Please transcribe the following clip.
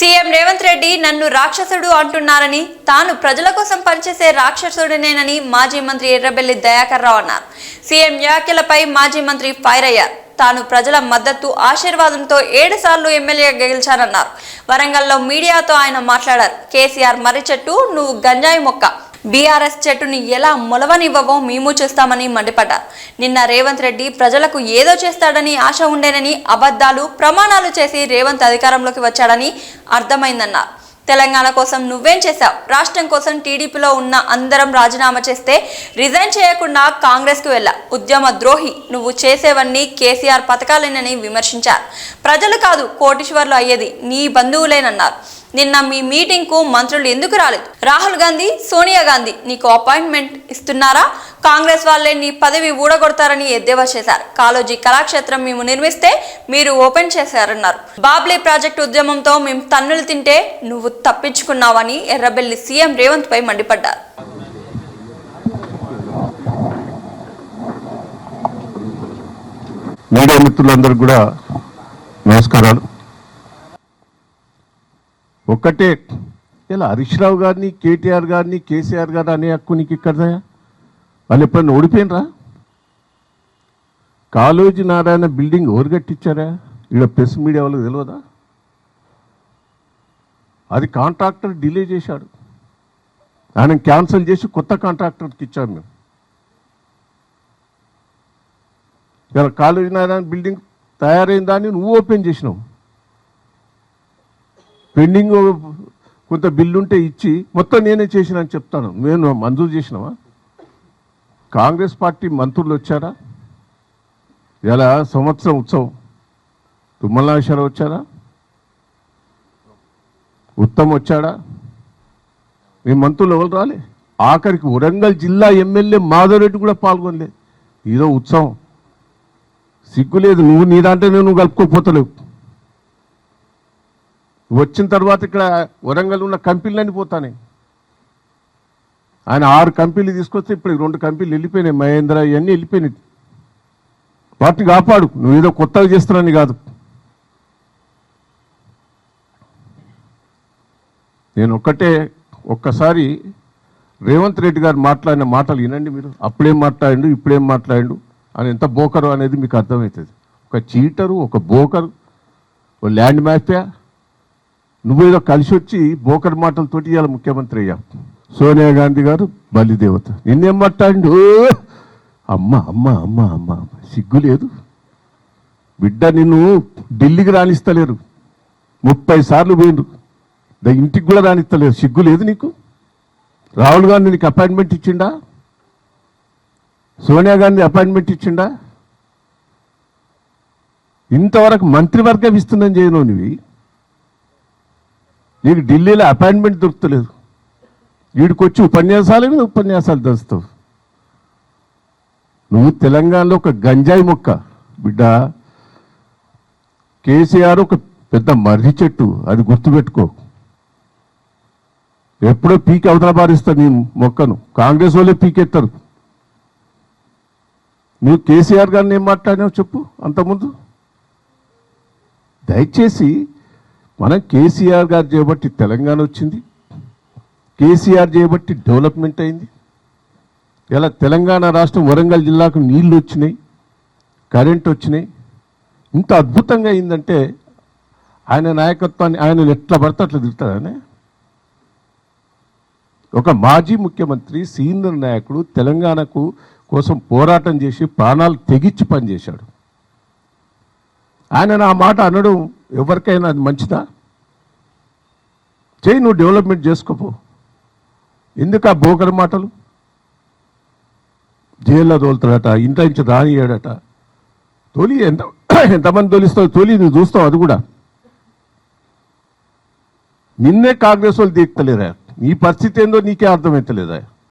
CM Revanth Reddy నన్ను రాక్షసుడు అంటున్నారని, తాను ప్రజల కోసం పనిచేసే రాక్షసుడినేనని మాజీ మంత్రి ఎర్రబెల్లి దయాకర్ రావు అన్నారు. సీఎం వ్యాఖ్యలపై మాజీ మంత్రి ఫైర్ అయ్యారు. తాను ప్రజల మద్దతు ఆశీర్వాదంతో 7 సార్లు ఎమ్మెల్యేగా గెలిచానన్నారు. వరంగల్లో మీడియాతో ఆయన మాట్లాడారు. కేసీఆర్ మర్రి చెట్టు, నువ్వు గంజాయి మొక్క, బీఆర్ఎస్ చెట్టుని ఎలా మొలవనివ్వవో మేము చూస్తామని మండిపడ్డారు. నిన్న రేవంత్ రెడ్డి ప్రజలకు ఏదో చేస్తాడని ఆశ ఉండేనని, అబద్ధాలు ప్రమాణాలు చేసి రేవంత్ అధికారంలోకి వచ్చాడని అర్థమైందన్నారు. తెలంగాణ కోసం నువ్వేం చేశావు? రాష్ట్రం కోసం టీడీపీలో ఉన్న అందరం రాజీనామా చేస్తే రిజైన్ చేయకుండా కాంగ్రెస్కు వెళ్ళా. ఉద్యమ ద్రోహి, నువ్వు చేసేవన్నీ కేసీఆర్ పథకాలేనని విమర్శించారు. ప్రజలు కాదు కోటీశ్వర్లు అయ్యేది నీ బంధువులేనన్నారు. నిన్న మీ మీటింగ్కు మంత్రులు ఎందుకు రాలేదు? రాహుల్ గాంధీ, సోనియా గాంధీ నీకు అపాయింట్మెంట్ ఇస్తున్నారా? కాంగ్రెస్ వాళ్ళే నీ పదవి ఊడగొడతారని ఎద్దేవా చేశారు. కాళోజీ కళాక్షేత్రం మేము నిర్మిస్తే మీరు ఓపెన్ చేశారన్నారు. బాబ్లీ ప్రాజెక్టు ఉద్యమంతో మేము తన్నులు తింటే నువ్వు తప్పించుకున్నావని ఎర్రబెల్లి సీఎం రేవంత్ పై మండిపడ్డారు. మీడియా మిత్రులందరూ కూడా నమస్కారాలు. ఒక్కటే, ఇలా హరీష్ రావు గారిని, కేటీఆర్ గారిని, కేసీఆర్ గారిని అనే హక్కు నీకు ఇక్కడదా? వాళ్ళు ఎప్పుడన్నా ఓడిపోయినరా? కాళోజీ నారాయణ బిల్డింగ్ ఎవరు కట్టించారా? ఇక్కడ ప్రెస్ మీడియా వాళ్ళకి తెలియదా? అది కాంట్రాక్టర్ డిలే చేశాడు. ఆయన క్యాన్సిల్ చేసి కొత్త కాంట్రాక్టర్కి ఇచ్చాము మేము. ఇలా కాళోజీ నారాయణ బిల్డింగ్ తయారైన దాన్ని నువ్వు ఓపెన్ చేసినావు. పెండింగ్ కొంత బిల్లు ఉంటే ఇచ్చి మొత్తం నేనే చేసిన అని చెప్తాను. నేను మంజూరు చేసినావా? కాంగ్రెస్ పార్టీ మంత్రులు వచ్చారా? ఇలా సంవత్సరం ఉత్సవం తుమ్మల నాగేశ్వరరావు వచ్చారా? ఉత్తమ్ వచ్చాడా? మీ మంత్రులు ఎవరు రాలే? ఆఖరికి వరంగల్ జిల్లా ఎమ్మెల్యే మాధవరెడ్డి కూడా పాల్గొనలే. ఇదో ఉత్సవం, సిగ్గులేదు. నువ్వు నీ దాంట్లో నువ్వు కలుపుకోపోతలేవు. వచ్చిన తర్వాత ఇక్కడ వరంగల్ ఉన్న కంపెనీలన్నీ పోతానే. ఆయన 6 కంపెనీలు తీసుకొస్తే ఇప్పుడు 2 కంపెనీలు వెళ్ళిపోయినాయి. మహేంద్ర ఇవన్నీ వెళ్ళిపోయినాయి. వాటిని కాపాడు. నువ్వు ఏదో కొత్తగా చేస్తున్నాని కాదు. నేను ఒక్కసారి రేవంత్ రెడ్డి గారు మాట్లాడిన మాటలు వినండి మీరు. అప్పుడేం మాట్లాడిండు, ఇప్పుడేం మాట్లాడిండు అని ఎంత బోకరు అనేది మీకు అర్థమవుతుంది. ఒక చీటరు, ఒక బోకరు, ఒక ల్యాండ్ మాఫియా. నువ్వేదో కలిసి వచ్చి బోకర్ మాటలతోటి ఇవాళ ముఖ్యమంత్రి అయ్యా. సోనియా గాంధీ గారు బలిదేవత. నిన్నేం మాట్లాడిండు? అమ్మ అమ్మ అమ్మ అమ్మ సిగ్గు లేదు బిడ్డ. నిన్ను ఢిల్లీకి రాణిస్తలేరు. 30 సార్లు పోయిండు. ఇంటికి కూడా రాణిస్తలేరు. సిగ్గు లేదు నీకు? రాహుల్ గాంధీ నీకు అపాయింట్మెంట్ ఇచ్చిండా? సోనియా గాంధీ అపాయింట్మెంట్ ఇచ్చిండా? ఇంతవరకు మంత్రివర్గం ఇస్తుందని చేయను. నువ్వు నీకు ఢిల్లీలో అపాయింట్మెంట్ దొరుకుతలేదు. వీడికి వచ్చి ఉపన్యాసాల మీద ఉపన్యాసాలు దంచుతావు. నువ్వు తెలంగాణలో ఒక గంజాయి మొక్క బిడ్డ. కేసీఆర్ ఒక పెద్ద మర్రి చెట్టు, అది గుర్తుపెట్టుకో. ఎప్పుడో పీకి అవతల బారిస్తారు నీ మొక్కను. కాంగ్రెస్ వాళ్ళే పీకెత్తారు. నువ్వు కేసీఆర్ గారిని ఏం మాట్లాడినావు చెప్పు అంతకుముందు. దయచేసి మనం కేసీఆర్ గారు చేయబట్టి తెలంగాణ వచ్చింది. కేసీఆర్ చేయబట్టి డెవలప్మెంట్ అయింది. ఇలా తెలంగాణ రాష్ట్రం వరంగల్ జిల్లాకు నీళ్లు వచ్చినాయి, కరెంట్ వచ్చినాయి. ఇంత అద్భుతంగా అయిందంటే ఆయన నాయకత్వాన్ని ఆయన ఎట్లా పడితే అట్లా తిరుగుతాడనే. ఒక మాజీ ముఖ్యమంత్రి, సీనియర్ నాయకుడు, తెలంగాణకు కోసం పోరాటం చేసి ప్రాణాలు తెగించి పనిచేశాడు. ఆయన నా మాట అనడం ఎవరికైనా అది మంచిదా? చేయి, నువ్వు డెవలప్మెంట్ చేసుకోపో. ఎందుకు ఆ బోకర్ మాటలు? జైల్లో తోలుతాడట, ఇంట నుంచి రానియాడట. తొలి ఎంతమంది తొలిస్తావు? తొలి నువ్వు చూస్తావు. అది కూడా నిన్నే కాంగ్రెస్ వాళ్ళు తీర్తలేరా? నీ పరిస్థితి ఏందో నీకే అర్థమవుతలేదా?